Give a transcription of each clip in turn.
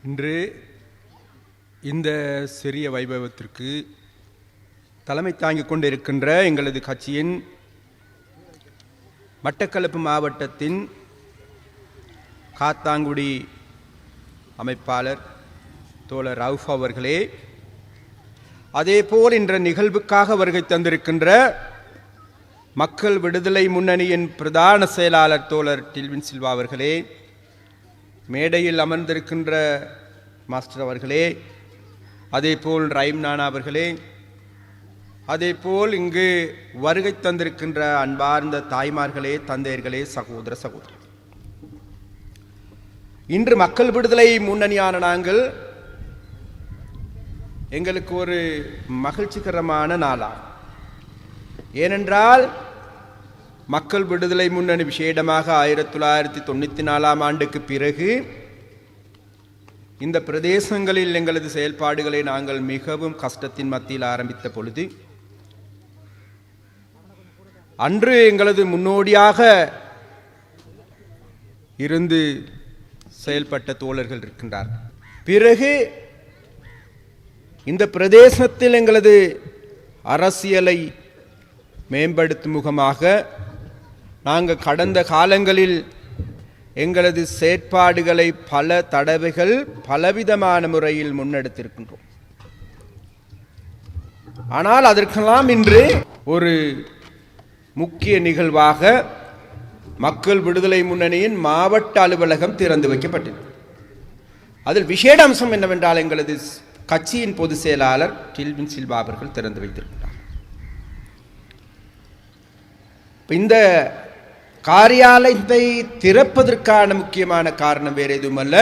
இன்று இந்த சிறிய வைபவத்திற்கு தலைமை தாங்கிக் கொண்டிருக்கின்ற எங்களது கட்சியின் மட்டக்களப்பு மாவட்டத்தின் காத்தாங்குடி அமைப்பாளர் தோழர் ரவுஃப் அவர்களே, அதேபோல் இன்ற நிகழ்வுக்காக வருகை தந்திருக்கின்ற மக்கள் விடுதலை முன்னணியின் பிரதான செயலாளர் தோழர் டில்வின் சில்வா அவர்களே, மேடையில் அமர்ந்திருக்கின்ற மாஸ்டர் அவர்களே, அதேபோல் ரைம் நானா அவர்களே, அதேபோல் இங்கு வருகை தந்திருக்கின்ற அன்பார்ந்த தாய்மார்களே, தந்தையர்களே, சகோதர சகோதரி, இன்று மக்கள் விடுதலை முன்னணியான நாங்கள் எங்களுக்கு ஒரு மகிழ்ச்சிகரமான நாளாகும். ஏனென்றால் மக்கள் விடுதலை முன்னணி விசேடமாக 1994 ஆண்டுக்கு பிறகு இந்த பிரதேசங்களில் எங்களது செயல்பாடுகளை நாங்கள் மிகவும் கஷ்டத்தின் மத்தியில் ஆரம்பித்த பொழுது அன்று எங்களது முன்னோடியாக இருந்து செயல்பட்ட தோழர்கள் இருக்கின்றார். பிறகு இந்த பிரதேசத்தில் எங்களது அரசியலை மேம்படுத்தும் முகமாக நாங்கள் கடந்த காலங்களில் எங்களது செயற்பாடுகளை பல தடவைகள் பலவிதமான முறையில் முன்னெடுத்திருக்கின்றோம். ஆனால் அதற்கெல்லாம் இன்று ஒரு முக்கிய நிகழ்வாக மக்கள் விடுதலை முன்னணியின் மாவட்ட அலுவலகம் திறந்து வைக்கப்பட்டது. அதில் விசேட அம்சம் என்னவென்றால் எங்களது கட்சியின் பொதுச் செயலாளர் டில்வின் சில்வா அவர்கள் திறந்து வைத்திருக்கிறார். இந்த காரியாலயத்தை திறப்பதற்கான முக்கியமான காரணம் வேறு எதுவுமல்ல.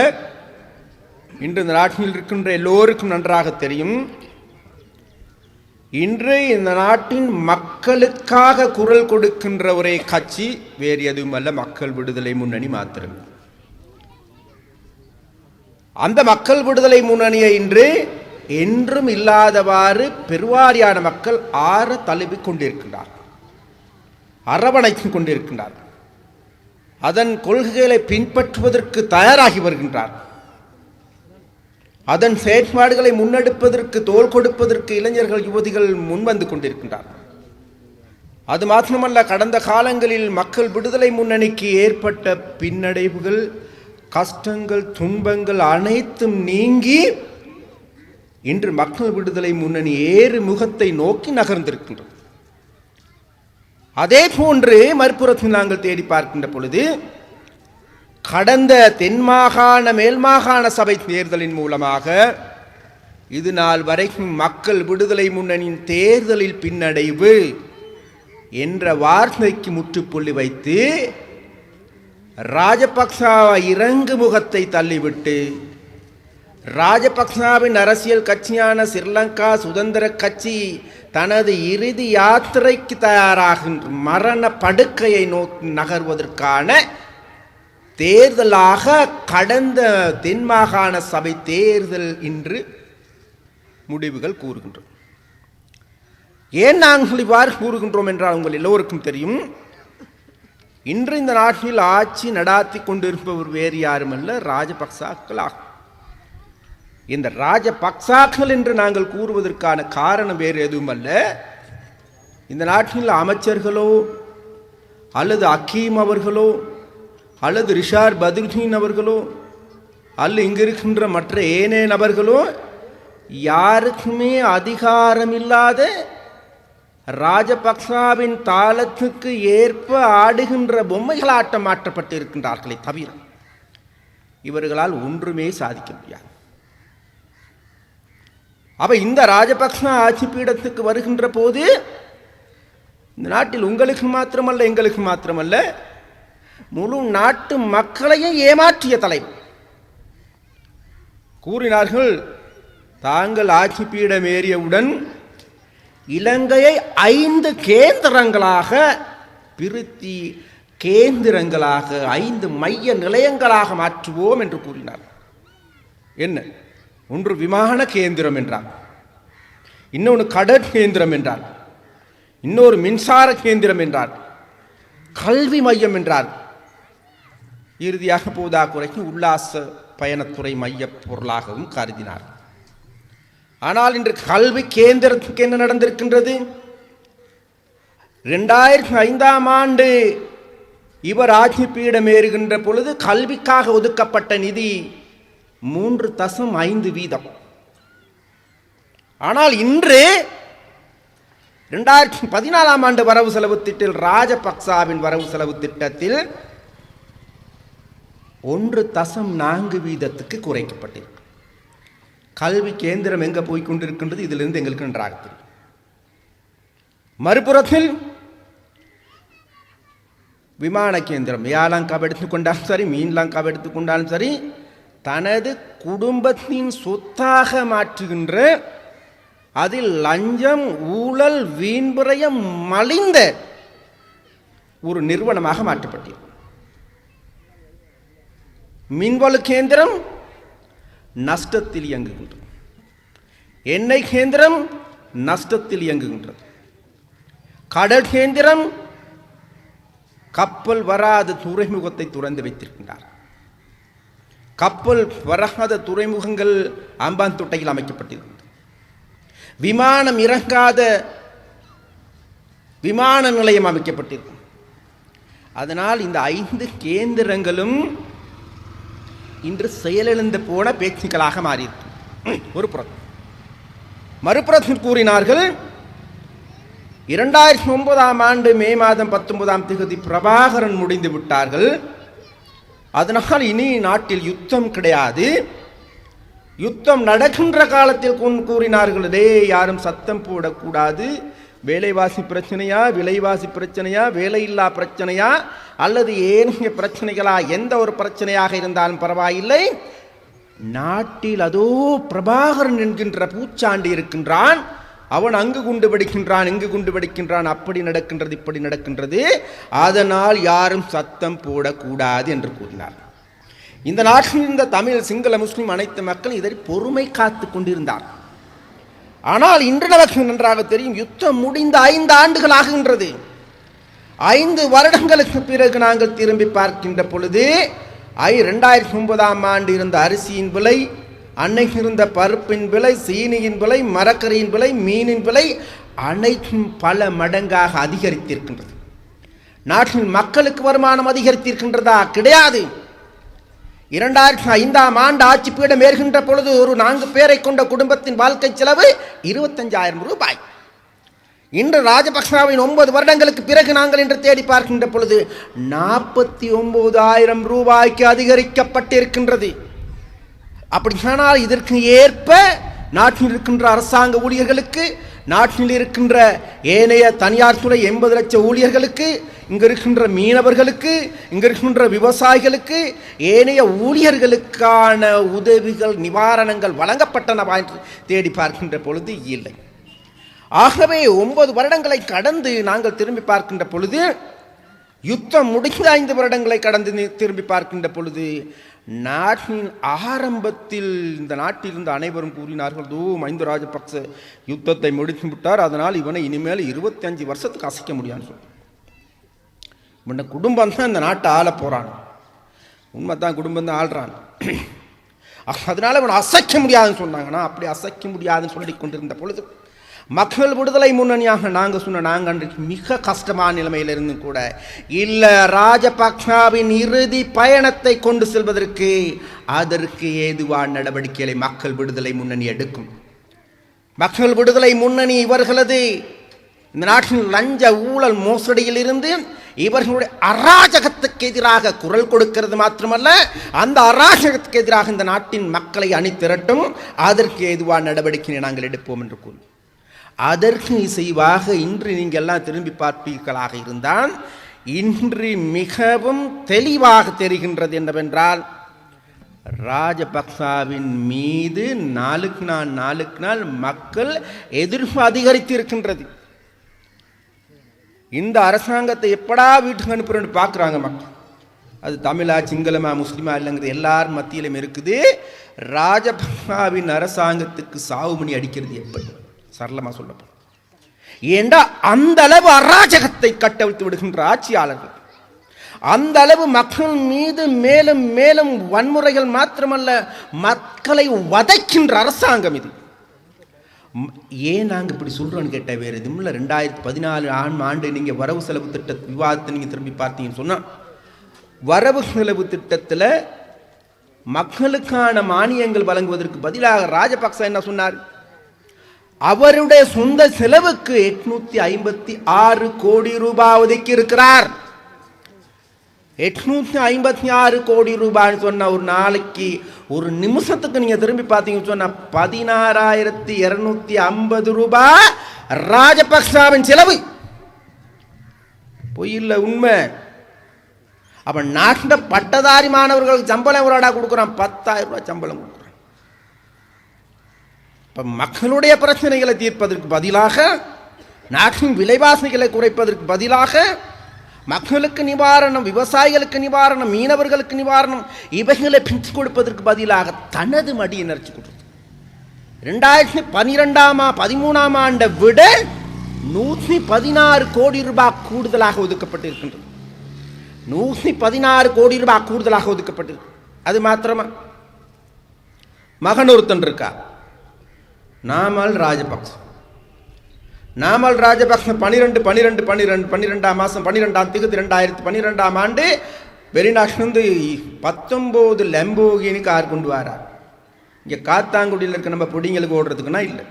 இன்று இந்த நாட்டில் இருக்கின்ற எல்லோருக்கும் நன்றாக தெரியும், இன்று இந்த நாட்டின் மக்களுக்காக குரல் கொடுக்கின்ற ஒரே கட்சி வேறு எதுவுமல்ல, மக்கள் விடுதலை முன்னணி மாத்திரமே. அந்த மக்கள் விடுதலை முன்னணியை இன்று என்றும் இல்லாதவாறு பெருவாரியான மக்கள் ஆற தழுவிக் கொண்டிருக்கின்றார், அரவணைத்துக் கொண்டிருக்கின்றார், அதன் கொள்கைகளை பின்பற்றுவதற்கு தயாராகி வருகின்றார், அதன் செயற்பாடுகளை முன்னெடுப்பதற்கு தோள் கொடுப்பதற்கு இளைஞர்கள் யுவதிகள் முன்வந்து கொண்டிருக்கின்றார். அது மாத்திரமல்ல, கடந்த காலங்களில் மக்கள் விடுதலை முன்னணிக்கு ஏற்பட்ட பின்னடைவுகள், கஷ்டங்கள், துன்பங்கள் அனைத்தும் நீங்கி இன்று மக்கள் விடுதலை முன்னணி ஏறு முகத்தை நோக்கி நகர்ந்திருக்கின்றது. அதே போன்று மறுபுறத்தில் நாங்கள் தேடி பார்க்கின்ற பொழுது கடந்த தென்மாகாண மேல்மாகாண சபை தேர்தலின் மூலமாக இது நாள் வரைக்கும் மக்கள் விடுதலை முன்னணியின் தேர்தலில் பின்னடைவு என்ற வார்த்தைக்கு முற்றுப்புள்ளி வைத்து ராஜபக்சாவை இறங்கு முகத்தை தள்ளிவிட்டு ராஜபக்சாவின் அரசியல் கட்சியான ஸ்ரீலங்கா சுதந்திர கட்சி தனது இறுதி யாத்திரைக்கு தயாராகின்ற மரண படுக்கையை நோக்கி நகர்வதற்கான தேர்தலாக கடந்த தென்மாகாண சபை தேர்தல் இன்று முடிவுகள் கூறுகின்றோம். ஏன் நாங்கள் இவ்வாறு கூறுகின்றோம் என்றால் உங்கள் எல்லோருக்கும் தெரியும், இன்று இந்த நாட்டில் ஆட்சி நடாத்தி கொண்டிருப்பவர் வேறு யாருமல்ல, ராஜபக்சாக்கள் ஆகும். இந்த ராஜபக்சாக்கள் என்று நாங்கள் கூறுவதற்கான காரணம் வேறு எதுவுமல்ல, இந்த நாட்டில் அமைச்சர்களோ அல்லது அக்கீம் அவர்களோ அல்லது ரிஷார் பத்ருதீன் அவர்களோ அல்லது இங்கு இருக்கின்ற மற்ற ஏனைய நபர்களோ யாருக்குமே அதிகாரமில்லாத ராஜபக்சாவின் தாளத்துக்கு ஏற்ப ஆடுகின்ற பொம்மைகளாட்டம் மாற்றப்பட்டு இருக்கின்றார்களே தவிர இவர்களால் ஒன்றுமே சாதிக்க முடியாது. அப்ப இந்த ராஜபக்ச ஆட்சி பீடத்துக்கு வருகின்ற போது இந்த நாட்டில் உங்களுக்கு மாத்திரமல்ல, எங்களுக்கு மாத்திரமல்ல, முழு நாட்டு மக்களையும் ஏமாற்றிய தலைவர் கூறினார்கள், தாங்கள் ஆட்சி பீடம் ஏறியவுடன் இலங்கையை 5 கேந்திரங்களாக பிரித்தி கேந்திரங்களாக 5 மைய நிலையங்களாக மாற்றுவோம் என்று கூறினார். என்ன? ஒன்று விமான கேந்திரம் என்றார், இன்னொன்று கடற்கேந்திரம் என்றார், இன்னொரு மின்சார கேந்திரம் என்றார், கல்வி மையம் என்றார், இறுதியாக போதா குறைக்கு உல்லாச பயணத்துறை மைய பொருளாகவும் கருதினார். ஆனால் இன்று கல்வி கேந்திரத்துக்கு என்ன நடந்திருக்கின்றது? 2005ஆம் ஆண்டு இவர் ஆட்சி பீடம் ஏறுகின்ற பொழுது கல்விக்காக ஒதுக்கப்பட்ட நிதி 3.5%. ஆனால் இன்று 2014ஆம் ஆண்டு வரவு செலவு திட்டத்தில் ராஜபக்சாவின் வரவு செலவு திட்டத்தில் 1.4% குறைக்கப்பட்டிருக்கு. கல்வி கேந்திரம் எங்க போய்கொண்டிருக்கின்றது? இதிலிருந்து எங்களுக்கு நன்றாக தெரியும். மறுபுறத்தில் விமான கேந்திரம் ஏலங்காவை எடுத்துக்கொண்டாலும் சரி, மீன்லங்காவை எடுத்துக்கொண்டாலும் சரி, தனது குடும்பத்தின் சொத்தாக மாற்றுகின்ற, அதில் லஞ்சம் ஊழல் வீண்பிரயம் மலிந்த ஒரு நிறுவனமாக மாற்றப்பட்டது. மின்வள கேந்திரம் நஷ்டத்தில் இயங்குகின்றது. எண்ணெய் கேந்திரம் நஷ்டத்தில் இயங்குகின்றது. கடல் கேந்திரம் கப்பல் வராத துறைமுகத்தை துறந்து வைத்திருக்கின்றார். கப்பல் வராத துறைமுகங்கள் அம்பாந்தோட்டையில் அமைக்கப்பட்டிருக்கின்றன. விமானம் இறங்காத விமான நிலையம் அமைக்கப்பட்டிருக்கும். அதனால் இந்த 5 கேந்திரங்களும் இன்று செயலிழந்து போன பேச்சுக்களாக மாறியிருக்கும். ஒரு புறம். மறுபுறத்தில் கூறினார்கள், 2009ஆம் ஆண்டு மே மாதம் 19ஆம் தேதி பிரபாகரன் முடிந்து விட்டார்கள், அதனால் இனி நாட்டில் யுத்தம் கிடையாது. யுத்தம் நடக்கின்ற காலத்தில் கூறினார்கள், யாரும் சத்தம் போடக்கூடாது, வேலைவாசி பிரச்சனையா, விலைவாசி பிரச்சனையா, வேலையில்லா பிரச்சனையா, அல்லது ஏனைய பிரச்சனைகளா, எந்த ஒரு பிரச்சனையாக இருந்தாலும் பரவாயில்லை, நாட்டில் அதோ பிரபாகரன் என்கின்ற பூச்சாண்டி இருக்கின்றான், அவன் அங்கு குண்டு வெடிக்கின்றான், இங்கு குண்டு வெடிக்கின்றான், அப்படி நடக்கின்றது, இப்படி நடக்கின்றது, அதனால் யாரும் சத்தம் போடக்கூடாது என்று கூறினார். இந்த நாட்டில் இருந்த தமிழ், சிங்கள, முஸ்லிம் அனைத்து மக்கள் இதை பொறுமை காத்து கொண்டிருந்தார். ஆனால் இன்று நமக்கு நன்றாக தெரியும், யுத்தம் முடிந்த 5 ஆண்டுகள் ஆகின்றது. 5 வருடங்களுக்கு பிறகு நாங்கள் திரும்பி பார்க்கின்ற பொழுது 2009ஆம் ஆண்டு இருந்த அரிசியின் விலை, அன்னைக்கு இருந்த பருப்பின் விலை, சீனியின் விலை, மரக்கறியின் விலை, மீனின் விலை அனைத்தும் பல மடங்காக அதிகரித்திருக்கின்றது. நாட்டில் மக்களுக்கு வருமானம் அதிகரித்திருக்கின்றதா? கிடையாது. 2005ஆம் ஆண்டு ஆட்சி பீடம் ஏறுகின்ற பொழுது ஒரு 4 பேரை கொண்ட குடும்பத்தின் வாழ்க்கை செலவு 25,000 ரூபாய். இன்று ராஜபக்சாவின் 9 வருடங்களுக்கு பிறகு நாங்கள் இன்று தேடி பார்க்கின்ற பொழுது 49,000 ரூபாய்க்கு அதிகரிக்கப்பட்டிருக்கின்றது. அப்படியானால் இதற்கு ஏற்ப நாட்டில் இருக்கின்ற அரசாங்க ஊழியர்களுக்கு, நாட்டில் இருக்கின்ற ஏனைய தனியார் துறை 80 லட்சம் ஊழியர்களுக்கு, இங்கு இருக்கின்ற மீனவர்களுக்கு, இங்கு இருக்கின்ற விவசாயிகளுக்கு, ஏனைய ஊழியர்களுக்கான உதவிகள், நிவாரணங்கள் வழங்கப்பட்டனவா என்று தேடி பார்க்கின்ற பொழுது இல்லை. ஆகவே 9 வருடங்களை கடந்து நாங்கள் திரும்பி பார்க்கின்ற பொழுது, யுத்தம் முடிந்த 5 வருடங்களை கடந்து திரும்பி பார்க்கின்ற பொழுது, நாட்டின் ஆரம்பத்தில் இந்த நாட்டில் இருந்த அனைவரும் கூறினார்கள், மஹிந்த ராஜபக்ச யுத்தத்தை முடித்து விட்டார், அதனால் இவனை இனிமேல் 25 வருஷத்துக்கு அசைக்க முடியாதுன்னு சொல்லி, இவன குடும்பம் தான் இந்த நாட்டை ஆள போறான், உண்மை தான், குடும்பம் தான் ஆள்றான், அதனால இவனை அசைக்க முடியாதுன்னு சொன்னாங்கன்னா, அப்படி அசைக்க முடியாதுன்னு சொல்லி கொண்டிருந்த பொழுது மக்கள் விடுதலை முன்னணியாக நாங்கள் சொன்ன, நாங்கள் அன்றைக்கு மிக கஷ்டமான நிலைமையில் இருந்தும் கூட இல்லை, ராஜபக்சாவின் இறுதி பயணத்தை கொண்டு செல்வதற்கு அதற்கு ஏதுவான நடவடிக்கைகளை மக்கள் விடுதலை முன்னணி எடுக்கும். மக்கள் விடுதலை முன்னணி இவர்களது இந்த நாட்டின் லஞ்ச ஊழல் மோசடியில் இருந்து இவர்களுடைய அராஜகத்துக்கு எதிராக குரல் கொடுக்கிறது மாத்திரமல்ல, அந்த அராஜகத்துக்கு எதிராக இந்த நாட்டின் மக்களை அணிதிரட்டும், அதற்கு ஏதுவான நடவடிக்கையை நாங்கள் எடுப்போம் என்று கூறும். அதற்கு இசைவாக இன்று நீங்கள் எல்லாம் திரும்பி பார்ப்பீர்களாக இருந்தால், இன்று மிகவும் தெளிவாக தெரிகின்றது என்னவென்றால், ராஜபக்சாவின் மீது நாளுக்கு நாள் மக்கள் எதிர்ப்பு அதிகரித்து இருக்கின்றது. இந்த அரசாங்கத்தை எப்படா வீட்டுக்கு அனுப்புறேன்னு பார்க்குறாங்க மக்கள். அது தமிழா, சிங்களமா, முஸ்லிமா இல்லைங்கிறது எல்லாரும் மத்தியிலும் இருக்குது. ராஜபக்சாவின் அரசாங்கத்துக்கு சாவுமணி அடிக்கிறது எப்படி? சரளமாக சொல்லப்படும். ஏண்டா அந்த அளவு அராஜகத்தை கட்டவிழ்த்து விடுகின்ற ஆட்சியாளர்கள், அந்த அளவு மக்கள் மீது மேலும் மேலும் வன்முறைகள் மாத்திரமல்ல, மக்களை வதைக்கின்ற அரசாங்கம் இது. ஏன் நாங்கள் இப்படி சொல்கிறோன்னு கேட்ட வேறு எதுவும் இல்லை. 2014 ஆண்டு நீங்கள் வரவு செலவு திட்ட விவாதத்தை நீங்கள் திரும்பி பார்த்தீங்கன்னு சொன்னால், வரவு செலவு திட்டத்தில் மக்களுக்கான மானியங்கள் வழங்குவதற்கு பதிலாக ராஜபக்ச என்ன சொன்னார்? அவருடைய சொந்த செலவுக்கு 856 கோடி ரூபாய் ஒதுக்கி இருக்கிறார். 856 கோடி ரூபாய்னு சொன்ன ஒரு நாளைக்கு, ஒரு நிமிஷத்துக்கு நீங்க திரும்பி பார்த்தீங்கன்னு சொன்னா 16,250 ரூபாய் ராஜபக்சாவின் செலவு. பொய் இல்லை, உண்மை. அப்ப நாட்டில் பட்டதாரி மாணவர்களுக்கு சம்பளம் எவ்வளோடா கொடுக்குறான்? 10,000 ரூபாய் சம்பளம் கொடுக்குறான். இப்ப மக்களுடைய பிரச்சனைகளை தீர்ப்பதற்கு பதிலாக, நாட்டின் விலைவாசிகளை குறைப்பதற்கு பதிலாக, மக்களுக்கு நிவாரணம், விவசாயிகளுக்கு நிவாரணம், மீனவர்களுக்கு நிவாரணம், இவைகளை பிரித்து கொடுப்பதற்கு பதிலாக தனது மடியை நிறச்சி கொடுத்தது. 2013 ஆண்டை விட 116 கோடி ரூபாய் கூடுதலாக ஒதுக்கப்பட்டிருக்கின்றது. 116 கோடி ரூபாய் கூடுதலாக ஒதுக்கப்பட்டிருக்கு. அது மாத்திரமா? மகன் ஒருத்தன் இருக்கா, நாமல் ராஜபக்ச. 12 மாதம் 12ஆம் தேதி 2012 ஆண்டு வெளிநாட்டிலிருந்து 19 லம்போகினி கார் கொண்டு வரார். இங்கே காத்தாங்குடியில் இருக்க நம்ம பொடிங்களுக்கு ஓடுறதுக்குன்னா இல்லை,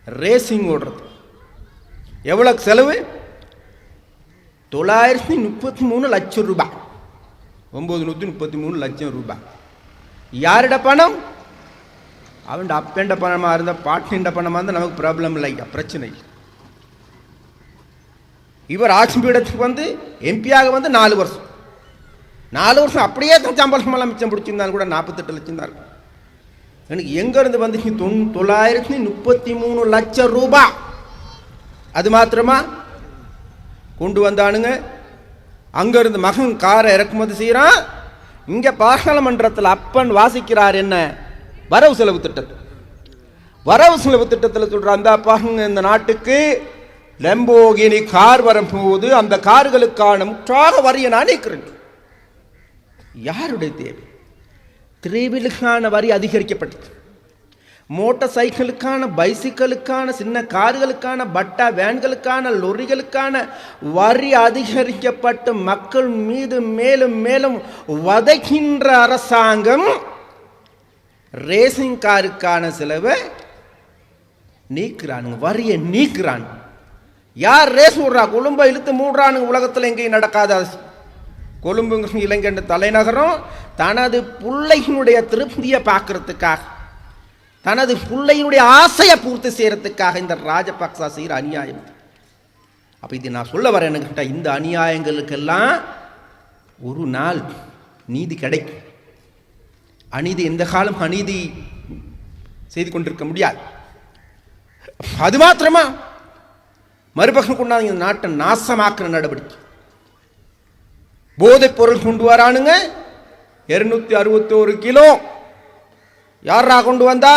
ரேசிங் ஓடுறது. எவ்வளோ செலவு? 933 லட்சம் ரூபாய். 933 லட்சம் ரூபாய். யாரிட பணம்? அவன் அப்பேண்ட பணமாக இருந்தால், பாட்டின் பணமாக இருந்தால் நமக்கு ப்ராப்ளம் இல்லை, பிரச்சனை இல்லை. இவர் ஆட்சி பீடத்துக்கு வந்து எம்பியாக வந்து 4 வருஷம். 4 வருஷம் அப்படியே தான் சம்பளமெல்லாம் மிச்சம் பிடிச்சிருந்தாலும் கூட 48 லட்சம் தான் இருக்கும். எனக்கு எங்கேருந்து வந்துச்சு? 933 லட்சம் ரூபாய். அது மாத்திரமா? கொண்டு வந்தானுங்க. அங்கிருந்து மகன் காரை இறக்குமதி செய்கிறான். இங்கே பாராளுமன்றத்தில் அப்பன் வாசிக்கிறார் என்ன? வரவு செலவு திட்டத்தை. வரவு செலவு திட்டத்தில் சொல்ற, அந்த பாருங்க, இந்த நாட்டுக்கு லம்போகினி கார் வரும்போது அந்த கார்களுக்கான முற்றாக வரியை நான் நீக்கிறேன். யாருடைய தேவை? திரைவிலுக்கான வரி அதிகரிக்கப்பட்டது. மோட்டார் சைக்கிளுக்கான, பைசிக்கிளுக்கான, சின்ன கார்களுக்கான, பட்டா வேன்களுக்கான, லொரிகளுக்கான வரி அதிகரிக்கப்பட்டு மக்கள் மீது மேலும் மேலும் வதைக்கின்ற அரசாங்கம் ரேசிங் காருக்கான செலவை நீக்கிறானுங்க, வரியை நீக்கிறான். யார் ரேஸ் விடுறா? கொழும்பை இழுத்து மூடுறானுங்க. உலகத்தில் எங்கேயும் நடக்காத. கொழும்பு இலங்கை தலைநகரம் தனது பிள்ளையினுடைய திருப்தியை பார்க்கறதுக்காக, தனது பிள்ளையினுடைய ஆசையை பூர்த்தி செய்யறதுக்காக இந்த ராஜபக்சா செய்கிற அநியாயம். அப்ப இது நான் சொல்ல வரேன் என்கிட்ட, இந்த அநியாயங்களுக்கெல்லாம் ஒரு நாள் நீதி கிடைக்கும். அநீதி எந்த காலம் அநீதி செய்து கொண்டிருக்க முடியாது. அது மாத்திரமா? மறுபக்கம் கொண்டாந்து இந்த நாட்டை நாசமாக்குற நடவடிக்கை. போதைப் பொருள் கொண்டு வரானுங்க. 261 கிலோ. யாரா கொண்டு வந்தா?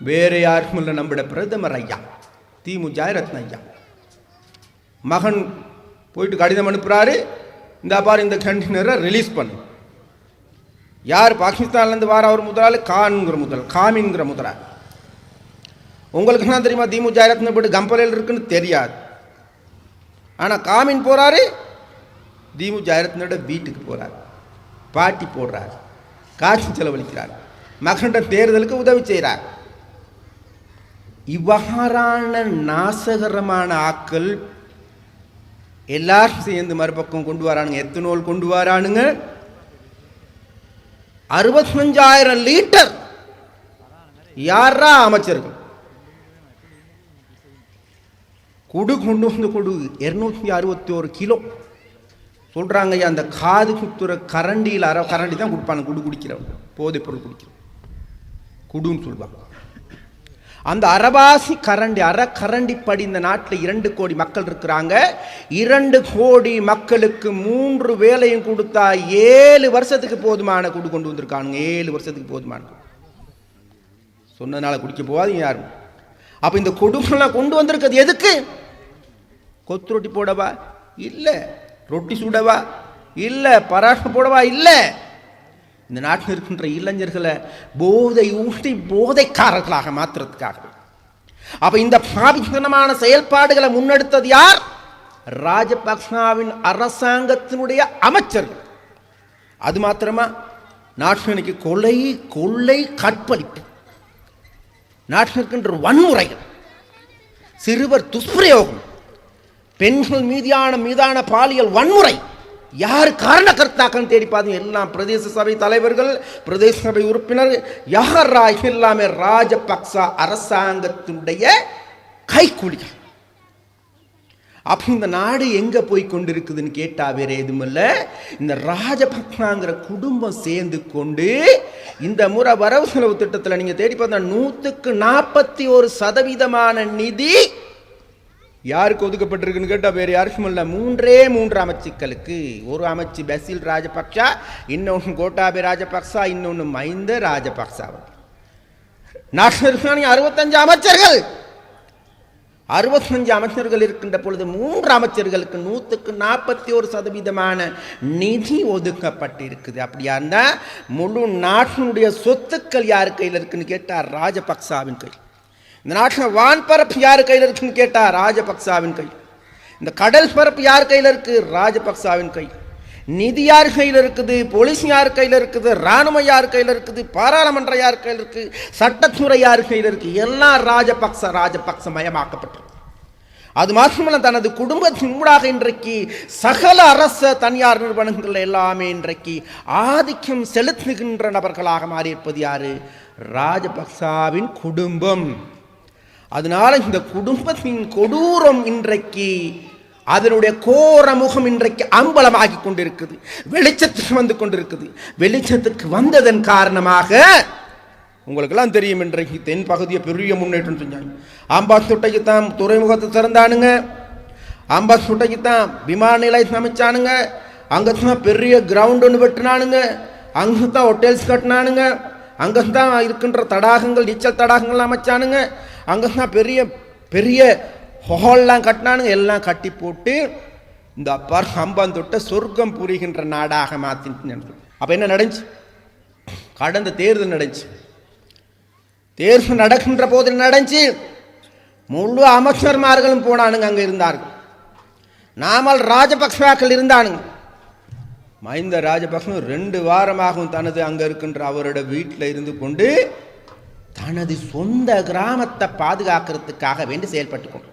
வேற யாருக்கும் இல்லை, நம்முடைய பிரதமர் ஐயா திமுக ரத்ன ஐயா. மகன் போயிட்டு கடிதம் அனுப்புறாரு, இந்த பாரு இந்த கண்டெய்னரை ரிலீஸ் பண்ணு. யார்? பாகிஸ்தான்லேருந்து வார அவர் முதலாளி காமின்கிற முதலாளி. உங்களுக்கு என்ன தெரியுமா? திமுக ரத்ன போட்டு கம்பலையில் இருக்குன்னு தெரியாது. ஆனால் காமின் போறாரு, திமுக ரத்னோட வீட்டுக்கு போறாரு, பாட்டி போடுறாரு, காட்சி செலவழிக்கிறார், மகண்ட தேர்தலுக்கு உதவி செய்கிறார். இவ்வாறான நாசகரமான ஆக்கள் எல்லாரும் சேர்ந்து மறுபக்கம் கொண்டு வரானுங்க. எத்தனோல் கொண்டு வரானுங்க? 65,000 லிட்டர். யாரா? அமைச்சர்கள். குடு கொண்டு வந்து கொடு 261 கிலோ சொல்றாங்க. அந்த காது குத்துற கரண்டியில் அரை கரண்டி தான் கொடுப்பாங்க. குடு குடிக்கிறவங்க, போதைப் பொருள் குடிக்கிறோம் குடுன்னு சொல்லுவாங்க. அந்த அரவாசி கரண்டி, அரை கரண்டி படி இந்த நாட்டில் 2 கோடி மக்கள் இருக்கிறாங்க. 2 கோடி மக்களுக்கு 3 வேலையும் கொடுத்தா 7 வருஷத்துக்கு போதுமான குடு கொண்டு வந்திருக்கானுங்க. 7 வருஷத்துக்கு போதுமான. சொன்னதுனால குடிக்க போகாதீங்க யாரும். அப்ப இந்த கொடுக்கெல்லாம் கொண்டு வந்திருக்கிறது எதுக்கு? கொத்து ரொட்டி போடவா? இல்லை, ரொட்டி சுடவா இல்லை, பராட்டு போடவா இல்லை. இந்த நாட்டில் இருக்கின்ற இளைஞர்களை போதை ஊட்டி போதைக்காரர்களாக மாற்றுறதுக்காக. அப்ப இந்த பாவித்தனமான செயல்பாடுகளை முன்னெடுத்தது யார்? ராஜபக்சாவின் அரசாங்கத்தினுடைய அமைச்சர்கள். அது மாத்திரமா, நாட்டிற்கு கொலை, கொள்ளை, கற்பழிப்பு, நாட்டில் இருக்கின்ற வன்முறைகள், சிறுவர் துஷ்பிரயோகம், பெண்கள் மீதான பாலியல் வன்முறை, யார் காரணக்கர்த்தாக்கள் தேடி பார்த்தீங்க? எல்லாம் பிரதேச சபை தலைவர்கள், பிரதேச சபை உறுப்பினர்கள், யார் எல்லாமே ராஜபக்ச அரசாங்கத்தினுடைய கைக்கூலிகள். அப்ப இந்த நாடு எங்க போய் கொண்டிருக்குதுன்னு கேட்டா வேற எதுவும் இல்லை, இந்த ராஜபக்சாங்கிற குடும்பம் சேர்ந்து கொண்டு இந்த முறை வரவு செலவு திட்டத்தில் நீங்க தேடி பார்த்தா 141% நிதி யாருக்கு ஒதுக்கப்பட்டிருக்குன்னு கேட்டால் வேறு யாருக்கும் இல்லை, 3 அமைச்சுக்களுக்கு. ஒரு அமைச்சு பசில் ராஜபக்சா, இன்னொன்று கோட்டாபய ராஜபக்சா, இன்னொன்று மஹிந்த ராஜபக்சா. நாட்டில் 65 அமைச்சர்கள், 65 அமைச்சர்கள் இருக்கின்ற பொழுது 3 அமைச்சர்களுக்கு 141% நிதி ஒதுக்கப்பட்டிருக்குது. அப்படியா இருந்தா முழு நாட்டினுடைய சொத்துக்கள் யார் கையில் இருக்குன்னு கேட்டால் ராஜபக்சாவின் கை. இந்த நாட்டில் வான்பரப்பு யார் கையில் இருக்குன்னு கேட்டா ராஜபக்சாவின் கை. இந்த கடல் பரப்பு யார் கையில் இருக்கு? ராஜபக்சாவின் கை. நிதி யார் கையில் இருக்குது? போலீஸ் யார் கையில் இருக்குது? இராணுவம் யார் கையில் இருக்குது? பாராளுமன்றம் யார் கையில் இருக்கு? சட்டத்துறை யார் கையில் இருக்கு? எல்லாம் ராஜபக்ச மயமாக்கப்பட்டிருக்கு. அது மாத்திரமல்ல, தனது குடும்பத்தின் ஊடாக இன்றைக்கு சகல அரச தனியார் நிறுவனங்கள் எல்லாமே இன்றைக்கு ஆதிக்கம் செலுத்துகின்ற நபர்களாக மாறியிருப்பது யாரு? ராஜபக்சாவின் குடும்பம். அதனால இந்த குடும்பத்தின் கொடூரம் இன்றைக்கு அதனுடைய கோர முகம் இன்றைக்கு அம்பலமாகி கொண்டிருக்குது, வெளிச்சத்துக்கு வந்து கொண்டிருக்குது. வெளிச்சத்துக்கு வந்ததன் காரணமாக உங்களுக்கெல்லாம் தெரியும், இன்றைக்கு தென் பகுதியை பெரிய முன்னேற்றம் செஞ்சாங்க. ஆம்பாத்தோட்டைக்கு தான் துறைமுகத்தை திறந்தானுங்க, ஆம்பாத்தோட்டைக்கு தான் விமான நிலையத்தை அமைச்சானுங்க, அங்கத்தான் பெரிய கிரவுண்ட் ஒன்று வெட்டினானுங்க, அங்கத்தான் ஹோட்டல்ஸ் கட்டினானுங்க, அங்கத்தான் இருக்கின்ற தடாகங்கள், நீச்சல் தடாகங்கள் அமைச்சானுங்க, அங்கத்தான் பெரிய பெரிய ஹால்லாம் கட்டினானுங்க. எல்லாம் கட்டி போட்டு இந்த அம்பாந்தோட்டை சொர்க்கம் புரிகின்ற நாடாக மாற்றிட்டு. அப்போ என்ன நடந்துச்சு? கடந்த தேர்தல் நடந்துச்சு. தேர்தல் நடக்கின்ற போது நடந்துச்சு, முழு அமைச்சர்மார்களும் போனானுங்க, அங்கே இருந்தார்கள். நாமல் ராஜபக்சாக்கள் இருந்தானுங்க. மஹிந்த ராஜபக்ச 2 வாரமாகவும் தனது அங்கே இருக்கின்ற அவரோட வீட்டில் இருந்து கொண்டு தனது சொந்த கிராமத்தை பாதுகாக்கிறதுக்காக வேண்டி செயல்பட்டு கொண்டு.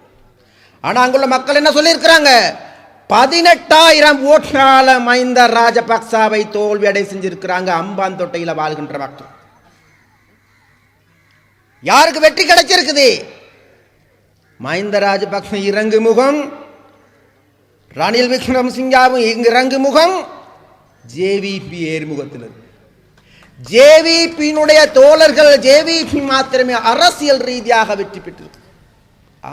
ஆனால் அங்குள்ள மக்கள் என்ன சொல்லியிருக்கிறாங்க? 18,000 ஓட்டால மஹிந்த ராஜபக்சாவை தோல்வி அடை செஞ்சிருக்கிறாங்க அம்பாந்தோட்டையில் வாழ்கின்ற மக்கள். யாருக்கு வெற்றி கிடைச்சிருக்குது? மஹிந்த ராஜபக்ச இறங்கு முகம், ரணில் விக்ரமசிங்காவும் இறங்கு முகம், ஜேவிபி ஏறுமுகத்தில். ஜேவிபியினுடைய தோழர்கள், ஜேவிபி மாத்திரமே அரசியல் ரீதியாக வெற்றி பெற்றிருக்கு.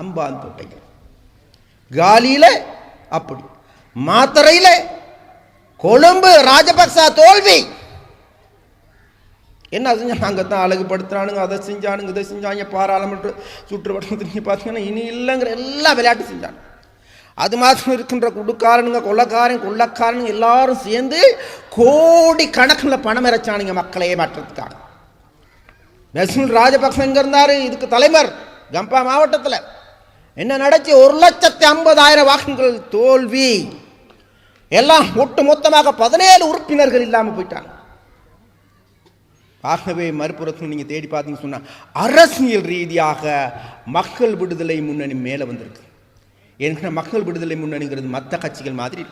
அம்பாந்தோட்டையில், காலியில அப்படி, மாத்தரையில, கொழும்பு ராஜபக்சா தோல்வி. என்ன செஞ்சாங்க? அங்கத்தான் அழகுபடுத்துறானுங்க, அதை செஞ்சானுங்க, இதை செஞ்சாங்க. பாராளுமன்ற சுற்றுவட்டத்தை பார்த்தீங்கன்னா இனி இல்லைங்கிற எல்லா விளையாட்டு செஞ்சாங்க. அது மாத்திரம் இருக்கின்ற குடுக்காரனுங்க, கொள்ளக்காரனுங்க எல்லாரும் சேர்ந்து கோடி கணக்கில் பணம் இறைச்சானுங்க மக்களையே மாற்றத்துக்காக. பசில் ராஜபக்ச எங்க இருந்தாரு? இதுக்கு தலைவர் கம்பா மாவட்டத்தில். என்ன நடச்சு? 1,50,000 வாக்குகள் தோல்வி. எல்லாம் ஒட்டு மொத்தமாக 17 உறுப்பினர்கள் இல்லாமல் போயிட்டாங்க. ஆகவே மறுபுறத்தில் நீங்க தேடி பார்த்தீங்க சொன்னா அரசியல் ரீதியாக மக்கள் விடுதலை முன்னணி மேலே வந்திருக்கு. ஏன்னா மக்கள் விடுதலை முன்னணிங்கிறது மற்ற கட்சிகள் மாதிரி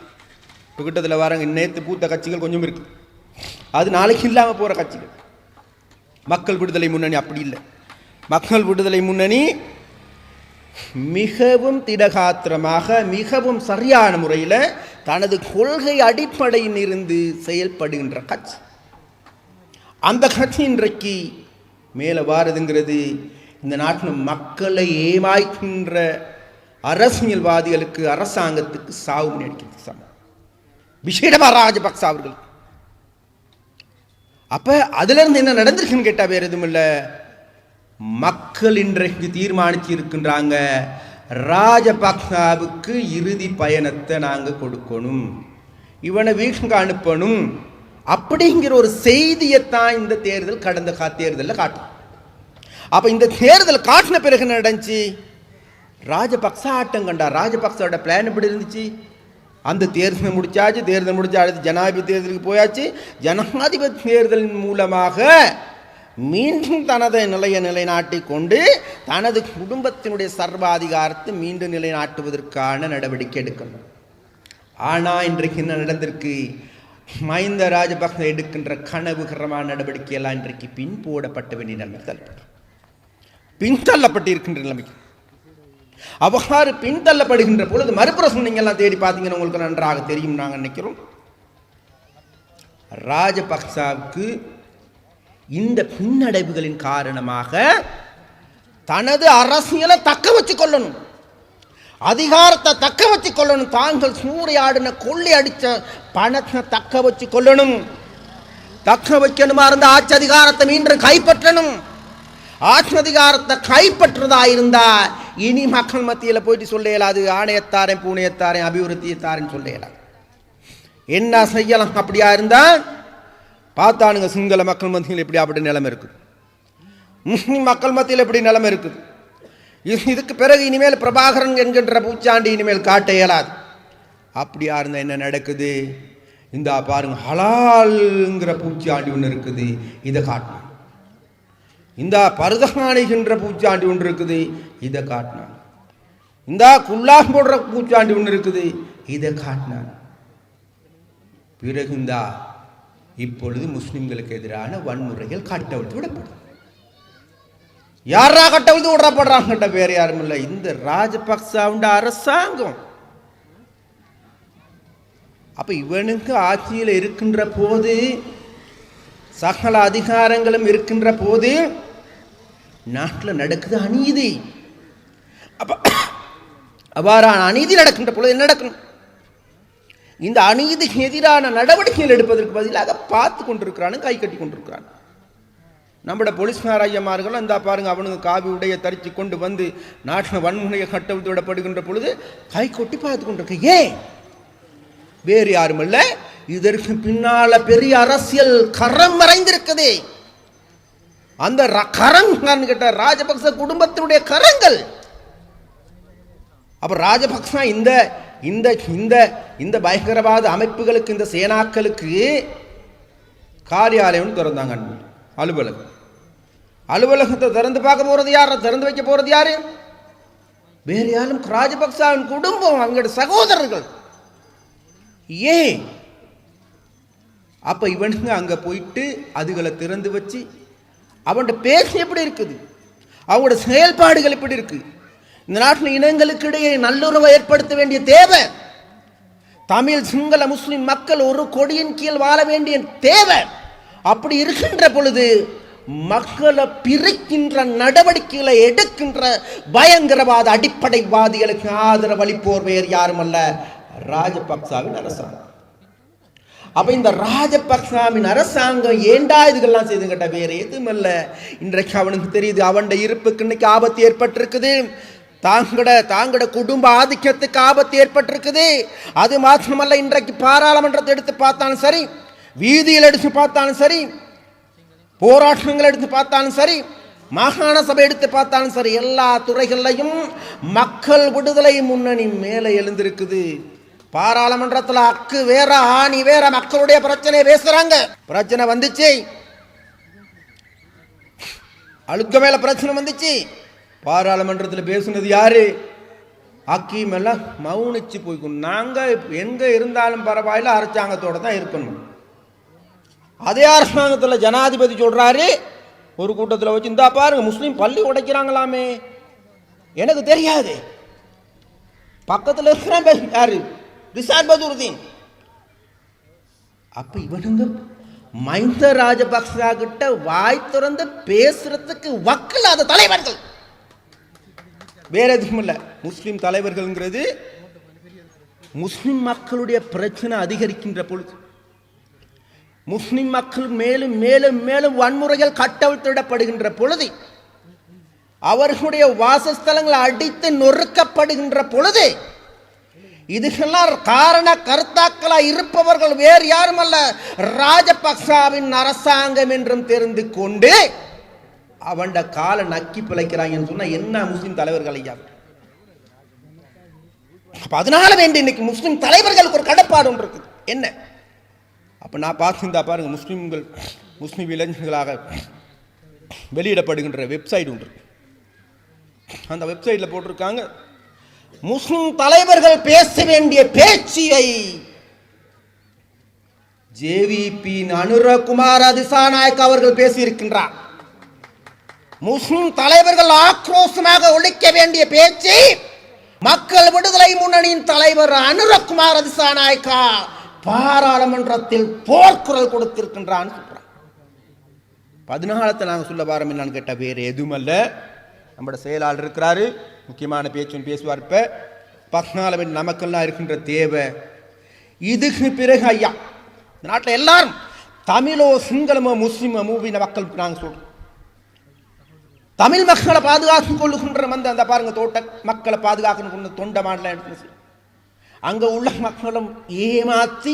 இப்போ கிட்டத்தில் வராங்க. நேற்று பூத்த கட்சிகள் கொஞ்சம் இருக்கு, அது நாளைக்கு இல்லாமல் போகிற கட்சிகள். மக்கள் விடுதலை முன்னணி அப்படி இல்லை. மக்கள் விடுதலை முன்னணி மிகவும் திடகாத்திரமாக, மிகவும் சரியான முறையில் தனது கொள்கை அடிப்படையில் இருந்து செயல்படுகின்ற கட்சி. அந்த கட்சி இன்றைக்கு மேலே வாரதுங்கிறது இந்த நாட்டின் மக்களை ஏமாய்க்கின்ற அரசியல்வாதிகளுக்கு, அரசாங்கத்துக்கு சாவு அடிக்கிறது சமம். விசேடமா ராஜபக்ச அவர்கள். அப்ப அதுல இருந்து என்ன நடந்திருக்குன்னு கேட்டா வேற எதுவும் இல்லை. மக்கள் இன்றைக்கு தீர்மானிச்சு இருக்கின்றாங்க, ராஜபக்சாவுக்கு இறுதி பயணத்தை நாங்கள் கொடுக்கணும், இவனை வீட்டுக்கு அனுப்பணும் அப்படிங்கிற ஒரு செய்தியைத்தான் இந்த தேர்தல் கடந்த தேர்தலில் காட்டும். அப்போ இந்த தேர்தல் காட்டின பிறகு என்ன நடந்துச்சு? ராஜபக்ச ஆட்டம் கண்டார். ராஜபக்சோட பிளான் எப்படி இருந்துச்சு? அந்த தேர்தல் முடிச்சாச்சு, தேர்தல் முடிச்சா அடுத்து ஜனாதிபதி தேர்தலுக்கு போயாச்சு. ஜனாதிபதி தேர்தலின் மூலமாக மீண்டும் தனது நிலைநாட்டி கொண்டு தனது குடும்பத்தினுடைய சர்வாதிகாரத்தை மீண்டும் நிலைநாட்டுவதற்கான நடவடிக்கை எடுக்கணும். ஆனால் இன்றைக்கு என்ன நடந்திருக்கு? மஹிந்த ராஜபக்ச எடுக்கின்ற கனவுகரமான நடவடிக்கை எல்லாம் இன்றைக்கு பின்போடப்பட்ட வேண்டிய நிலைமை பின்தள்ளப்பட்டிருக்கின்ற நிலைமைக்கு. அவ்வாறு பின்தள்ளப்படுகின்ற பொழுது மறுபுறம் நீங்கள்லாம் தேடி பார்த்தீங்கன்னா உங்களுக்கு நன்றாக தெரியும். நாங்கள் நினைக்கிறோம் ராஜபக்சாவுக்கு இந்த பின்னடைவுகளின் காரணமாக தனது அரசியலை தக்க வச்சு கொள்ளணும், அதிகாரத்தை தக்க வச்சு கொள்ளணும், தாங்கள் சூறையாடின கொள்ளை அடித்த பணத்தை தக்க வச்சு கொள்ளணும், தக்க வைக்கணுமா இருந்த ஆட்சி அதிகாரத்தை மீண்டும் கைப்பற்றணும். ஆட்சி அதிகாரத்தை கைப்பற்றுறதா இருந்தா இனி மக்கள் மத்தியில் போயிட்டு சொல்ல இயலாது, ஆணையத்தாரன் பூணையத்தாரன் அபிவிருத்தியத்தாரன் சொல்ல இயலாது. என்ன செய்யலாம்? அப்படியா இருந்தா பார்த்தானுங்க சிங்கள மக்கள் மத்தியில் எப்படி அப்படி நிலைமை இருக்குது, முஸ்லிம் மக்கள் மத்தியில் எப்படி நிலைமை இருக்குது. இதுக்கு பிறகு இனிமேல் பிரபாகரன் என்கின்ற பூச்சாண்டி இனிமேல் காட்ட இயலாது. அப்படியா இருந்தால் என்ன நடக்குது? இந்த பாருங்க ஹலால்ங்கிற பூச்சாண்டி ஒன்று இருக்குது, இதை காட்டணும். இந்த பருதகாணிகின்ற பூச்சாண்டி ஒன்று இருக்குது, இதை காட்டினான். இந்த குல்லா போடுற பூச்சாண்டி ஒன்று இருக்குது, இதை காட்டினான். பிறகு இந்த இப்பொழுது முஸ்லிம்களுக்கு எதிரான வன்முறைகள் கட்டவிழ்த்து விடப்படும். யாரா கட்டவிழ்த்து விடப்படுறாங்க? வேற யாரும் இல்லை, இந்த ராஜபக்ச அரசாங்கம். அப்ப இவனுக்கு ஆட்சியில் இருக்கின்ற போது, சகல அதிகாரங்களும் இருக்கின்ற போது நாட்டில் நடக்குது அநீதி. அப்ப அவ்வாறான அநீதி நடக்கின்ற பொழுது என்ன நடக்கணும்? இந்த அநீதிக்கு எதிரான நடவடிக்கைகள் எடுப்பதற்கு பதிலாக பார்த்து கொண்டிருக்கிறானு, கை கட்டி கொண்டிருக்கிறான். நம்மளோட போலீஸ்கார ஐயமார்கள் அந்த பாருங்க அவனுக்கு காவி உடைய தரிச்சு கொண்டு வந்து நாட்டில் வன்முறையை கட்டவிழ்த்து விடப்படுகின்ற பொழுது கை கொட்டி பார்த்து கொண்டிருக்க. ஏன்? வேறு யாரும் அல்ல, இதற்கு பின்னால பெரிய அரசியல் கரம் மறைந்திருக்குது. அந்த கரம் கேட்ட ராஜபக்ச குடும்பத்தினுடைய கரங்கள். அப்ப ராஜபக்ச இந்த இந்த இந்த இந்த பயங்கரவாத அமைப்புகளுக்கு, இந்த சேனாக்களுக்கு காரியாலயம் திறந்தாங்க. அலுவலகம், அலுவலகத்தை திறந்து பார்க்க போறது யார்? திறந்து வைக்க போறது யாரு? வேறு யாரும் ராஜபக்சாவின் குடும்பம், அவங்களோட சகோதரர்கள். ஏன்? அப்ப இவனுங்க அங்க போயிட்டு அதுகளை திறந்து வச்சு அவனோட பேச்சு எப்படி இருக்குது, அவங்களோட செயல்பாடுகள் எப்படி இருக்கு, இந்த நாட்டில் இனங்களுக்கு இடையே நல்லுறவை ஏற்படுத்த வேண்டிய தேவை, தமிழ் சிங்கள முஸ்லிம் மக்கள் ஒரு கொடியின் கீழ் வாழ வேண்டிய தேவை. அப்படி இருக்கின்ற பொழுது மக்களை பிரிக்கின்ற நடவடிக்கைகளை எடுக்கின்ற பயங்கரவாத அடிப்படைவாதிகளுக்கு ஆதரவு அளிப்போர் வேறு யாரும் அல்ல, ராஜபக்சாவின் அரசாங்கம். அப்ப இந்த ராஜபக்சாவின் அரசாங்கம் ஏண்டா இதுகள்லாம் செய்து கேட்ட வேற எதுவும் அல்ல. இன்றைக்கு அவனுக்கு தெரியுது அவன் இருப்புக்கு இன்னைக்கு ஆபத்து ஏற்பட்டிருக்குது, தாங்கட குடும்ப ஆதிக்கத்துக்கு ஆபத்து ஏற்பட்டிருக்குது. அது மாத்திரமல்ல, இன்றைக்கு பாராளுமன்றத்தை எடுத்து பார்த்தாலும் சரி, வீதியில் எடுத்து பார்த்தாலும் சரி, போராட்டங்கள் எடுத்து பார்த்தாலும் சரி, மாகாண சபை எடுத்து பார்த்தாலும் சரி, எல்லா துறைகளையும் மக்கள் விடுதலை முன்னணி மேலே எழுந்திருக்குது. பாராளுமன்றத்தில் அக்கு வேற ஆணி வேற, மக்களுடைய பிரச்சனை பேசுறாங்க. பிரச்சனை வந்துச்சு, அழுக்க மேல பிரச்சனை வந்துச்சு. பாராளுமன்றத்தில் பேசுனது யாரு? அக்கீம் எல்லாம் மௌனிச்சு போய்க்கும். நாங்க எங்க இருந்தாலும் பரவாயில்ல, அரசாங்கத்தோட தான் இருக்கணும். அதே அரசாங்கத்தில் ஜனாதிபதி சொல்றாரு ஒரு கூட்டத்தில் வச்சு, இந்தா பாருங்க முஸ்லீம் பள்ளி உடைக்கிறாங்களாமே, எனக்கு தெரியாது, பக்கத்தில் இருக்கிறான் யாரு? ரிஷாட் பதுருதீன். அப்ப இவனுங்க மஹிந்த ராஜபக்ச கிட்ட வாய் திறந்து பேசுறதுக்கு வக்கில்லாத தலைவர்கள், வேற எதுவும் இல்லை. முஸ்லிம் தலைவர்கள்ங்கிறது முஸ்லிம் மக்களுடைய பிரச்சனை அதிகரிக்கின்ற பொழுது, முஸ்லிம் மக்கள் மேலும் மேலும் மேலும் வன்முறைகள் கட்டவிழ்த்திடப்படுகின்ற பொழுது, அவர்களுடைய வாசஸ்தலங்கள் அடித்து நொறுக்கப்படுகின்ற பொழுது இதுக்கெல்லாம் காரண கர்த்தாக்களா இருப்பவர்கள் வேறு யாரும் அல்ல, ராஜபக்சாவின் அரசாங்கம் என்றும் தெரிந்து கொண்டு அவன் காலை நக்கி பிழைக்கிறாங்கன்னு சொன்னா என்ன முஸ்லிம் தலைவர்கள் ஐயா? அதனால வேண்டி இன்னைக்கு முஸ்லிம் தலைவர்களுக்கு ஒரு கடப்பாடு ஒன்று இருக்குது. என்ன அப்ப நான் பார்த்துருந்தா பாருங்க, முஸ்லிம் இளைஞர்களாக வெளியிடப்படுகின்ற வெப்சைட் ஒன்று. அந்த வெப்சைட்ல போட்டிருக்காங்க, முஸ்லிம் தலைவர்கள் பேச வேண்டிய பேச்சியை ஜேவிபி அனுரகுமார திசாநாயக் அவர்கள் பேசியிருக்கின்றார். முஸ்லிம் தலைவர்கள் ஆக்ரோஷமாக ஒழிக்க வேண்டிய பேச்சு மக்கள் விடுதலை முன்னணியின் தலைவர் அனுரகுமார திசாநாயக்கா பாராளுமன்றத்தில் போர்க்குரல் கொடுத்திருக்கின்றான். 14 நாங்கள் சொல்ல வாரம் என்னன்னு கேட்ட வேறு எதுவுமல்ல, நம்மளோட செயலாளர் இருக்கிறாரு, முக்கியமான பேச்சுன்னு பேசுவார். இப்ப 14 நமக்கெல்லாம் இருக்கின்ற தேவை இதுக்கு பிறகு ஐயா, இந்த நாட்டில் எல்லாரும் தமிழோ சிங்களமோ முஸ்லிமோ மூவின மக்கள் நாங்கள் சொல்றோம், தமிழ் மக்களை பாதுகாத்துக் கொள்ளுகின்ற அந்த பாருங்க தோட்ட மக்களை பாதுகாக்கணும் தொண்ட மாடல அங்க உள்ள மக்களும் ஏமாத்தி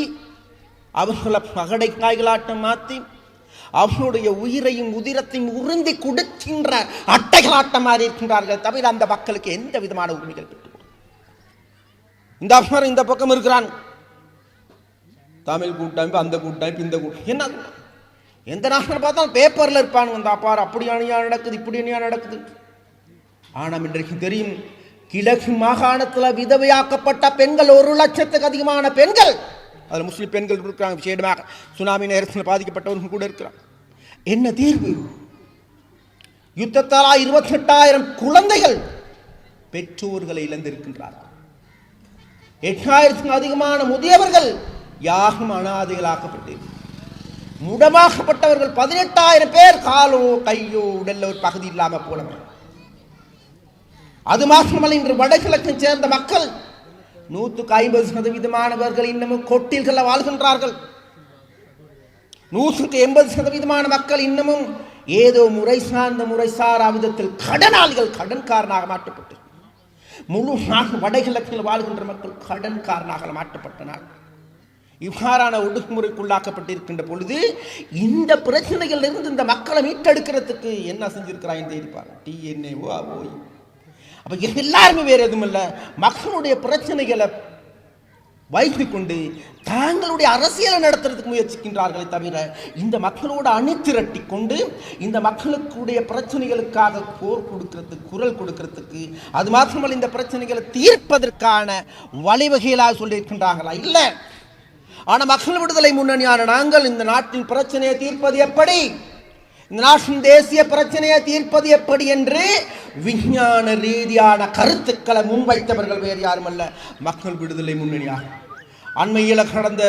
அவர்களை பகடை காய்களாட்டம் மாற்றி அவனுடைய உயிரையும் உதிரத்தையும் உறிந்தி கொடுக்கின்ற அட்டைகளாட்டம் மாறி இருக்கின்றார்கள். தவிர அந்த மக்களுக்கு எந்த விதமான உரிமைகள் பெற்று இந்த பக்கம் இருக்கிறான் தமிழ் கூட்டமைப்பு, அந்த கூட்டமைப்பு, இந்த கூட்டம், என்ன எந்த நாட்டில் பார்த்தாலும் பேப்பர்ல இருப்பானுங்க, பாரு அப்படி அணியா நடக்குது, இப்படி அணியா நடக்குது. ஆனால் இன்றைக்கு தெரியும், கிழக்கு மாகாணத்தில் விதவையாக்கப்பட்ட பெண்கள் 1 லட்சத்துக்கு அதிகமான பெண்கள், அதில் முஸ்லிம் பெண்கள் இருக்கிறாங்க. விசேடமாக சுனாமி நேரத்தில் பாதிக்கப்பட்டவர்கள் கூட இருக்கிறாங்க. என்ன தீர்வு? யுத்தத்தால் 28,000 குழந்தைகள் பெற்றோர்களை இழந்திருக்கின்றார்கள். 8,000க்கும் அதிகமான முதியவர்கள் யாரும் அனாதைகளாக்கப்பட்டிருக்கிறார்கள். முடமாக்கப்பட்டவர்கள் 18,000 பேர் காலோ கையோ உடல்ல ஒரு பகுதி இல்லாம போனவர். அது மாத்திரமல்ல, இன்று வடகிழக்கை சேர்ந்த மக்கள் 150% இன்னமும் கொட்டில்கள் வாழ்கின்றார்கள். 180% மக்கள் இன்னமும் ஏதோ முறை சார்ந்த முறை சாரா விதத்தில் கடனாளிகள், கடன்காரனாக மாற்றப்பட்டு முழு வடகிழக்கில் வாழ்கின்ற மக்கள் கடன்காரனாக மாற்றப்பட்ட நாள். இவ்வாறான ஒடுக்குமுறைக்குள்ளாக்கப்பட்டிருக்கின்ற பொழுது இந்த பிரச்சனைகள் இருந்து இந்த மக்களை மீட்டெடுக்கிறதுக்கு என்ன செஞ்சிருக்கிறாங்க இருப்பாங்க டிஎன்ஏஓ ஓய். அப்ப எல்லாருமே வேற எதுவும் இல்லை, மக்களுடைய பிரச்சனைகளை வைத்துக் கொண்டு தாங்களுடைய அரசியலை நடத்துறதுக்கு முயற்சிக்கின்றார்களே தவிர இந்த மக்களோட அணிதிரட்டி கொண்டு இந்த மக்களுக்குடைய பிரச்சனைகளுக்காக போர் கொடுக்கிறதுக்கு, குரல் கொடுக்கிறதுக்கு, அது மாத்திரமல்ல இந்த பிரச்சனைகளை தீர்ப்பதற்கான வழிவகைகளாக சொல்லியிருக்கின்றாங்களா? இல்லை. ஆனா மக்கள் விடுதலை முன்னணியான நாங்கள் இந்த நாட்டின் பிரச்சனையை தீர்ப்பது எப்படி, இந்த நாட்டின் தேசிய பிரச்சனையை தீர்ப்பது எப்படி என்று விஞ்ஞான ரீதியான கருத்துக்களை முன்வைத்தவர்கள் வேறு யாரும் அல்ல, மக்கள் விடுதலை முன்னணியாக. அண்மையில் கடந்த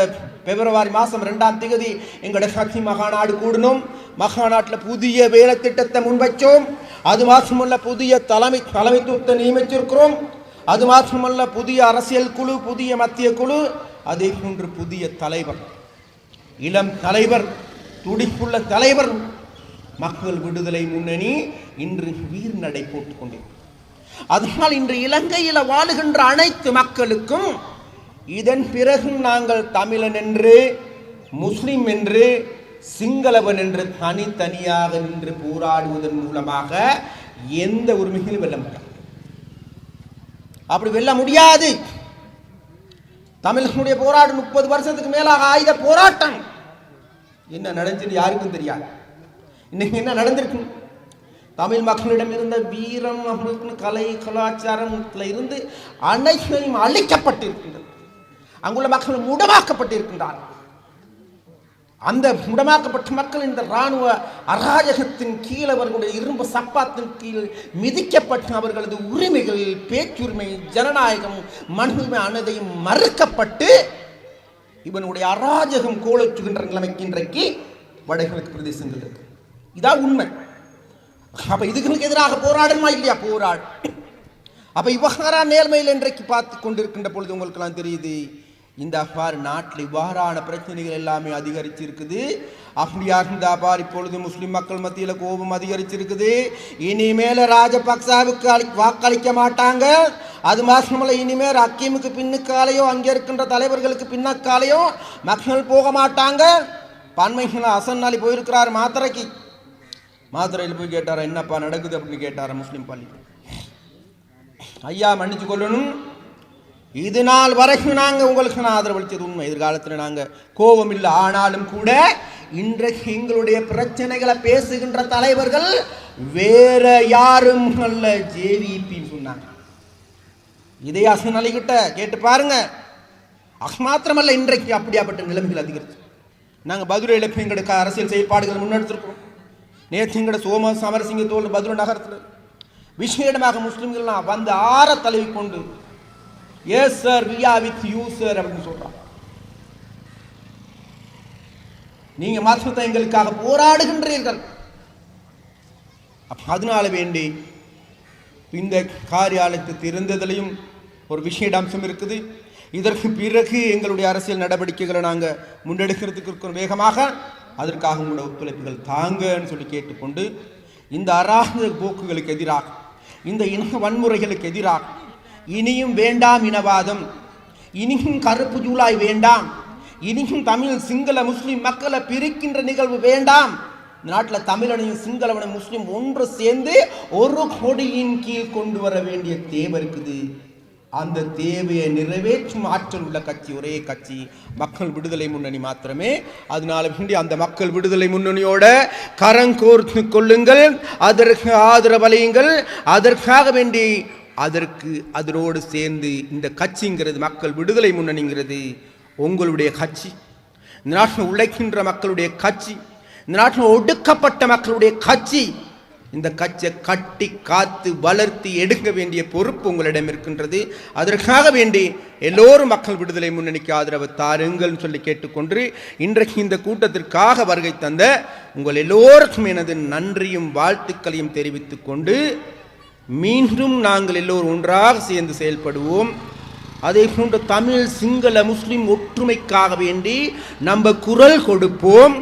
பிப்ரவரி மாதம் 2ஆம் தேதி எங்களுடைய சக்தி மகாநாடு கூடணும். மகாநாட்டில் புதிய வேலை திட்டத்தை முன்வைச்சோம். அது மாத்திரமல்ல, புதிய தலைமைத்துவத்தை நியமிச்சிருக்கிறோம். அது மாத்திரமல்ல, புதிய அரசியல் குழு, புதிய மத்திய குழு, அதே போன்று புதிய தலைவர், இளம் தலைவர், துடிப்புள்ள தலைவர். மக்கள் விடுதலை முன்னணி இன்று வீர் நடை போட்டுக் கொண்டிருக்கிறது. அதனால் இன்று இலங்கையில் வாழுகின்ற அனைத்து மக்களுக்கும் இதன் பிறகும் நாங்கள் தமிழன் என்று, முஸ்லிம் என்று, சிங்களவன் என்று தனித்தனியாக நின்று போராடுவதன் மூலமாக எந்த உரிமைகளும் வெல்ல முடியாது. அப்படி வெல்ல முடியாது. தமிழர்களுடைய போராட்டம் 30 வருஷத்துக்கு மேலாக ஆயுத போராட்டம். என்ன நடந்துச்சு யாருக்கும் தெரியாது. இன்னைக்கு என்ன நடந்திருக்கு? தமிழ் மக்களிடம் இருந்த வீரம், அவர்களுக்கு கலை கலாச்சாரத்தில் இருந்து அனைத்தையும் அழிக்கப்பட்டிருக்கின்றது. அங்குள்ள மக்கள் முடமாக்கப்பட்டிருக்கின்றார்கள். அந்த முடமாக்கப்பட்ட மக்கள் இந்த இராணுவ அராஜகத்தின் கீழ், அவர்களுடைய இரும்பு சப்பாத்தின் கீழ் மிதிக்கப்பட்டு அவர்களது உரிமைகள், பேச்சுரிமை, ஜனநாயகம், மனுரிமை அனைத்தையும் மறுக்கப்பட்டு இவனுடைய அராஜகம் கோலச்சுகின்ற நிலைமைக்கு இன்றைக்கு வடகிழக்கு பிரதேசங்கள் இருக்கு. இதான் உண்மை. அப்ப இதுகளுக்கு எதிராக போராடணுமா இல்லையா? போராடு. அப்ப இவ்வகாரா நேர்மையில் இன்றைக்கு பார்த்து கொண்டிருக்கின்ற பொழுது உங்களுக்கு எல்லாம் தெரியுது, இந்த அவ்வாறு நாட்டில் இவ்வாறான பிரச்சனைகள் எல்லாமே அதிகரிச்சிருக்குது. அப்படியா இருந்தா பார் இப்பொழுது முஸ்லிம் மக்கள் மத்தியில் கோபம் அதிகரிச்சிருக்குது. இனிமேல ராஜபக்சாவுக்கு வாக்களிக்க மாட்டாங்க. அது மாத்திரமல்ல, இனிமேல் அக்கீமுக்கு பின்னுக்காலையோ அங்கே இருக்கின்ற தலைவர்களுக்கு பின்னக்காலையோ மக்கள் போக மாட்டாங்க. பன்மைகள் அசன் அலி போயிருக்கிறார் மாத்திரைக்கு. மாத்திரையில் போய் கேட்டாரா என்னப்பா நடக்குது அப்படின்னு கேட்டாரா முஸ்லிம் பள்ளி. ஐயா மன்னிச்சு கொள்ளணும், இது நாள் வரைக்கும் நாங்கள் உங்களுக்கு ஆதரவளித்தது உண்மை. எதிர்காலத்தில் நாங்கள் கோபம் இல்லை. ஆனாலும் கூட இன்றைக்கு எங்களுடைய பிரச்சனைகளை பேசுகின்ற தலைவர்கள் வேற யாரும் அல்ல, ஜேவிபின்னு சொன்னாங்க. இதே அசன் அலி கிட்ட கேட்டு பாருங்க. மாத்திரமல்ல, இன்றைக்கு அப்படியாப்பட்ட நிலைமைகள் அதிகரிச்சு. நாங்கள் பதுரையில் எங்களுக்கு அரசியல் செயல்பாடுகள் முன்னெடுத்திருக்கிறோம். நேற்று எங்கட சோம சமரசிங்கத்தோடு பதுரை நகரத்தில் விசேடமாக முஸ்லிம்கள் வந்து ஆற தழுவி கொண்டு yes sir we are with you sir அப்படின்னு சொல்றாங்க. நீங்க மாத்திரத்தை எங்களுக்காக போராடுகின்றீர்கள். அதனால வேண்டி இந்த காரியாலயத்துக்கு இருந்ததிலையும் ஒரு விஷய அம்சம் இருக்குது. இதற்கு பிறகு எங்களுடைய அரசியல் நடவடிக்கைகளை நாங்கள் முன்னெடுக்கிறதுக்கு இருக்கிற வேகமாக, அதற்காக உங்களோட ஒத்துழைப்புகள் தாங்கன்னு சொல்லி கேட்டுக்கொண்டு, இந்த அராஜக போக்குகளுக்கு எதிராக, இந்த இன வன்முறைகளுக்கு எதிராக இனியும் வேண்டாம் இனவாதம், இனியும் கருப்பு ஜூலாய் வேண்டாம், இனியும் தமிழ் சிங்கள முஸ்லிம் மக்களை பிரிக்கின்ற நிகழ்வு வேண்டாம். இந்த நாட்டில் தமிழனையும் சிங்களவனையும் முஸ்லிம் ஒன்று சேர்ந்து ஒரு கொடியின் கீழ் கொண்டு வர வேண்டிய தேவை இருக்குது. அந்த தேவையை நிறைவேற்றும் ஆற்றல் உள்ள கட்சி ஒரே கட்சி மக்கள் விடுதலை முன்னணி மாத்திரமே. அதனால வேண்டி அந்த மக்கள் விடுதலை முன்னணியோட கரங்கோர்த்து கொள்ளுங்கள், அதற்கு ஆதரவளியுங்கள். அதற்காக வேண்டி அதனோடு சேர்ந்து இந்த கட்சிங்கிறது, மக்கள் விடுதலை முன்னணிங்கிறது உங்களுடைய கட்சி, இந்த நாட்டில் உழைக்கின்ற மக்களுடைய கட்சி, இந்த நாட்டில் ஒடுக்கப்பட்ட மக்களுடைய கட்சி. இந்த கட்சியை கட்டி காத்து வளர்த்தி எடுக்க வேண்டிய பொறுப்பு உங்களிடம் இருக்கின்றது. அதற்காக வேண்டி எல்லோரும் மக்கள் விடுதலை முன்னணிக்கு ஆதரவு தாருங்கள் சொல்லி கேட்டுக்கொண்டு, இன்றைக்கு இந்த கூட்டத்திற்காக வருகை தந்த உங்கள் எல்லோருக்கும் எனது நன்றியும் வாழ்த்துக்களையும் தெரிவித்துக் கொண்டு, மீண்டும் நாங்கள் எல்லோரும் ஒன்றாக சேர்ந்து செயல்படுவோம். அதே போன்று தமிழ் சிங்கள முஸ்லிம் ஒற்றுமைக்காக வேண்டி நம்ம குரல் கொடுப்போம்.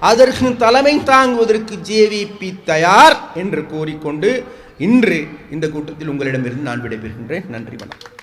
அதற்கு தலைமை தாங்குவதற்கு ஜேவிபி தயார் என்று கூறிக்கொண்டு இன்று இந்த கூட்டத்தில் உங்களிடமிருந்து நான் விடைபெறுகின்றேன். நன்றி, வணக்கம்.